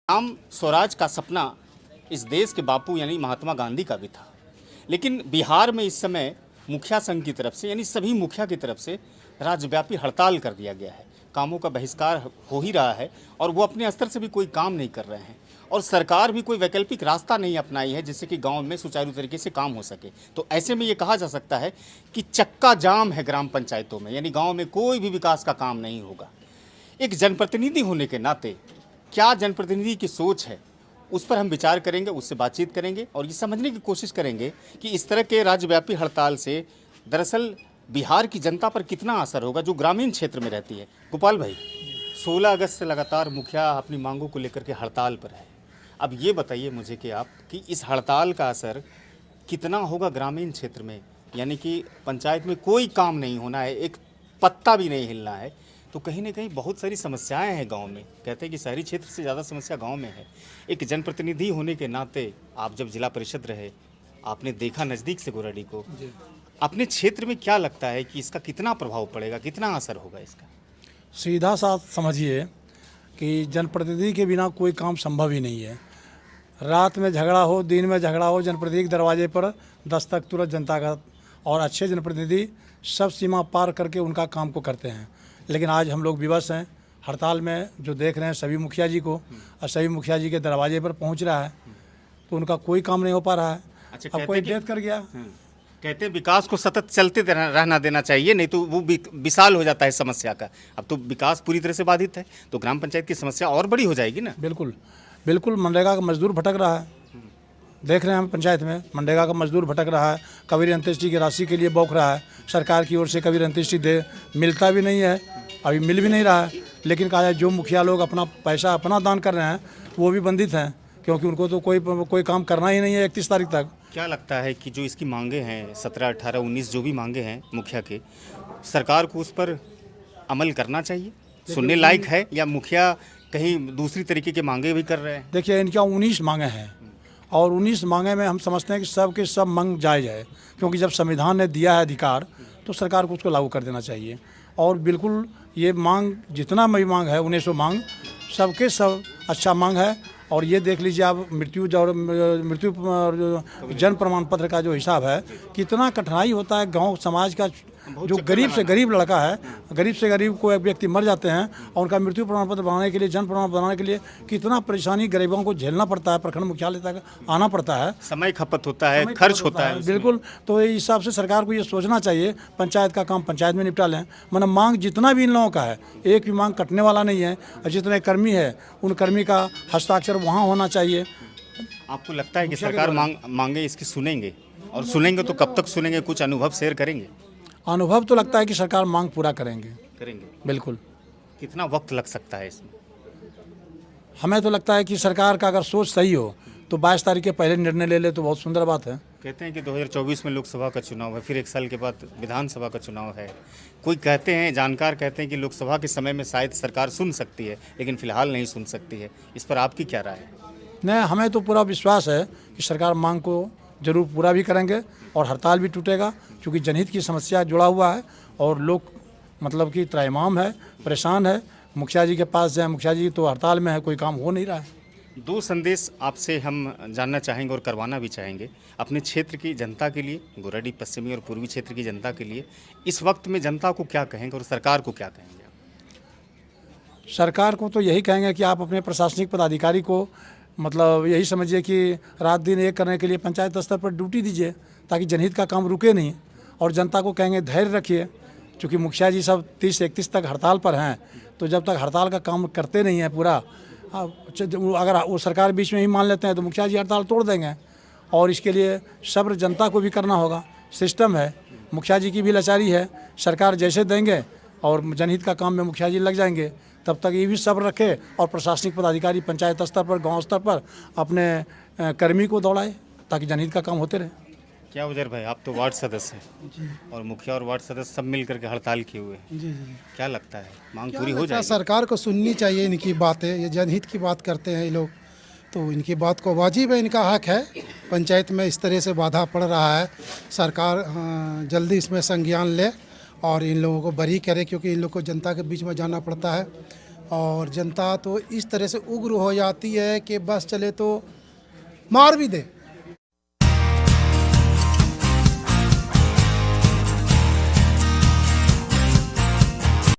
ग्राम स्वराज का सपना इस देश के बापू यानी महात्मा गांधी का भी था। लेकिन बिहार में इस समय मुखिया संघ की तरफ से यानी सभी मुखिया की तरफ से राज्यव्यापी हड़ताल कर दिया गया है। कामों का बहिष्कार हो ही रहा है और वो अपने स्तर से भी कोई काम नहीं कर रहे हैं और सरकार भी कोई वैकल्पिक रास्ता नहीं अपनाई है जिससे कि गांव में सुचारू तरीके से काम हो सके। तो ऐसे में ये कहा जा सकता है कि चक्का जाम है ग्राम पंचायतों में, यानी गाँव में कोई भी विकास का काम नहीं होगा। एक जनप्रतिनिधि होने के नाते क्या जनप्रतिनिधि की सोच है, उस पर हम विचार करेंगे, उससे बातचीत करेंगे और ये समझने की कोशिश करेंगे कि इस तरह के राज्यव्यापी हड़ताल से दरअसल बिहार की जनता पर कितना असर होगा जो ग्रामीण क्षेत्र में रहती है। गोपाल भाई, 16 अगस्त से लगातार मुखिया अपनी मांगों को लेकर के हड़ताल पर है। अब ये बताइए मुझे कि आप कि इस हड़ताल का असर कितना होगा ग्रामीण क्षेत्र में, यानी कि पंचायत में कोई काम नहीं होना है, एक पत्ता भी नहीं हिलना है, तो कहीं ना कहीं बहुत सारी समस्याएं हैं गांव में। कहते हैं कि शहरी क्षेत्र से ज़्यादा समस्या गांव में है। एक जनप्रतिनिधि होने के नाते आप जब जिला परिषद रहे, आपने देखा नज़दीक से गोराडी को, अपने क्षेत्र में क्या लगता है कि इसका कितना प्रभाव पड़ेगा, कितना असर होगा इसका? सीधा सा समझिए कि जनप्रतिनिधि के बिना कोई काम संभव ही नहीं है। रात में झगड़ा हो, दिन में झगड़ा हो, जनप्रतिनिधि के दरवाजे पर दस्तक तुरंत जनता का, और अच्छे जनप्रतिनिधि सब सीमा पार करके उनका काम को करते हैं। लेकिन आज हम लोग विवश हैं हड़ताल में, जो देख रहे हैं सभी मुखिया जी को, और सभी मुखिया जी के दरवाजे पर पहुंच रहा है तो उनका कोई काम नहीं हो पा रहा है। अच्छा, अब कोई डेथ कर गया, कहते हैं विकास को सतत चलते रहना देना चाहिए, नहीं तो वो विशाल हो जाता है समस्या का। अब तो विकास पूरी तरह से बाधित है तो ग्राम पंचायत की समस्या और बड़ी हो जाएगी ना। बिल्कुल बिल्कुल। मनरेगा का मजदूर भटक रहा है, देख रहे हैं हम पंचायत में मनरेगा का मजदूर भटक रहा है, कबीर अंत्येष्टि की राशि के लिए बौख रहा है। सरकार की ओर से कबीर अंत्येष्टि मिलता भी नहीं है, अभी मिल भी नहीं रहा है। लेकिन कहा जाए जो मुखिया लोग अपना पैसा अपना दान कर रहे हैं वो भी बंधित हैं, क्योंकि उनको तो कोई काम करना ही नहीं है 31 तारीख तक। क्या लगता है कि जो इसकी मांगे हैं 17, 18, 19 जो भी मांगे हैं मुखिया के, सरकार को उस पर अमल करना चाहिए? सुनने लायक है या मुखिया कहीं दूसरी तरीके के मांगे भी कर रहे हैं? देखिए, इनका 19 मांगे हैं और 19 मांगे में हम समझते हैं कि सब के सब मांग जायज़ है, क्योंकि जब संविधान ने दिया है अधिकार तो सरकार को उसको लागू कर देना चाहिए। और बिल्कुल ये मांग जितना भी मांग है 1900 मांग सबके सब अच्छा मांग है। और ये देख लीजिए आप मृत्यु जन्म प्रमाण पत्र का जो हिसाब है, कितना कठिनाई होता है गांव समाज का। जो गरीब से गरीब लड़का है, गरीब से गरीब कोई व्यक्ति मर जाते हैं और उनका मृत्यु प्रमाण पत्र बनाने के लिए, जन्म प्रमाण बनाने के लिए कितना परेशानी गरीबों को झेलना पड़ता है, प्रखंड मुख्यालय तक आना पड़ता है, समय खपत होता है, खर्च होता है। बिल्कुल। तो इस हिसाब से सरकार को ये सोचना चाहिए पंचायत का काम पंचायत में निपटा लें। मतलब मांग जितना भी इन लोगों का है, एक भी मांग कटने वाला नहीं है, और जितने कर्मी है उन कर्मी का हस्ताक्षर वहाँ होना चाहिए। आपको लगता है कि सरकार मांगे इसकी सुनेंगे? और सुनेंगे तो कब तक सुनेंगे? कुछ अनुभव शेयर करेंगे? अनुभव तो लगता है कि सरकार मांग पूरा करेंगे। बिल्कुल। कितना वक्त लग सकता है इसमें? हमें तो लगता है कि सरकार का अगर सोच सही हो तो 22 तारीख के पहले निर्णय ले ले तो बहुत सुंदर बात है। कहते हैं कि 2024 में लोकसभा का चुनाव है, फिर 1 साल के बाद विधानसभा का चुनाव है। कोई कहते हैं, जानकार कहते हैं कि लोकसभा के समय में शायद सरकार सुन सकती है, लेकिन फिलहाल नहीं सुन सकती है। इस पर आपकी क्या राय है? नहीं, हमें तो पूरा विश्वास है कि सरकार मांग को जरूर पूरा भी करेंगे और हड़ताल भी टूटेगा, क्योंकि जनहित की समस्या जुड़ा हुआ है और लोग मतलब कि त्रयमाम है, परेशान है। मुखिया जी के पास जाए, मुखिया जी तो हड़ताल में है, कोई काम हो नहीं रहा है। 2 संदेश आपसे हम जानना चाहेंगे और करवाना भी चाहेंगे अपने क्षेत्र की जनता के लिए, गोराडी पश्चिमी और पूर्वी क्षेत्र की जनता के लिए। इस वक्त में जनता को क्या कहेंगे और सरकार को क्या कहेंगे? सरकार को तो यही कहेंगे कि आप अपने प्रशासनिक पदाधिकारी को मतलब यही समझिए कि रात दिन एक करने के लिए पंचायत स्तर पर ड्यूटी दीजिए, ताकि जनहित का काम रुके नहीं। और जनता को कहेंगे धैर्य रखिए, क्योंकि मुखिया जी सब 30 से 31 तक हड़ताल पर हैं, तो जब तक हड़ताल का काम करते नहीं हैं पूरा, अगर वो सरकार बीच में ही मान लेते हैं तो मुखिया जी हड़ताल तोड़ देंगे। और इसके लिए सब्र जनता को भी करना होगा। सिस्टम है, मुखिया जी की भी लाचारी है, सरकार जैसे देंगे और जनहित का काम में मुखिया जी लग जाएंगे, तब तक ये भी सब्र रखे और प्रशासनिक पदाधिकारी पंचायत स्तर पर, गांव स्तर पर अपने कर्मी को दौड़ाए, ताकि जनहित का काम होते रहे। क्या उजर भाई, आप तो वार्ड सदस्य हैं और मुखिया और वार्ड सदस्य सब मिल करके हड़ताल किए हुए हैं। जी। क्या लगता है मांग पूरी हो जाएगी? सरकार को सुननी चाहिए इनकी बातें। ये जनहित की बात करते हैं ये लोग, तो इनकी बात को वाजिब है, इनका हक है। पंचायत में इस तरह से बाधा पड़ रहा है, सरकार जल्दी इसमें संज्ञान ले और इन लोगों को बरी करे, क्योंकि इन लोग को जनता के बीच में जाना पड़ता है। और जनता तो इस तरह से उग्र हो जाती है कि बस चले तो मार भी दे,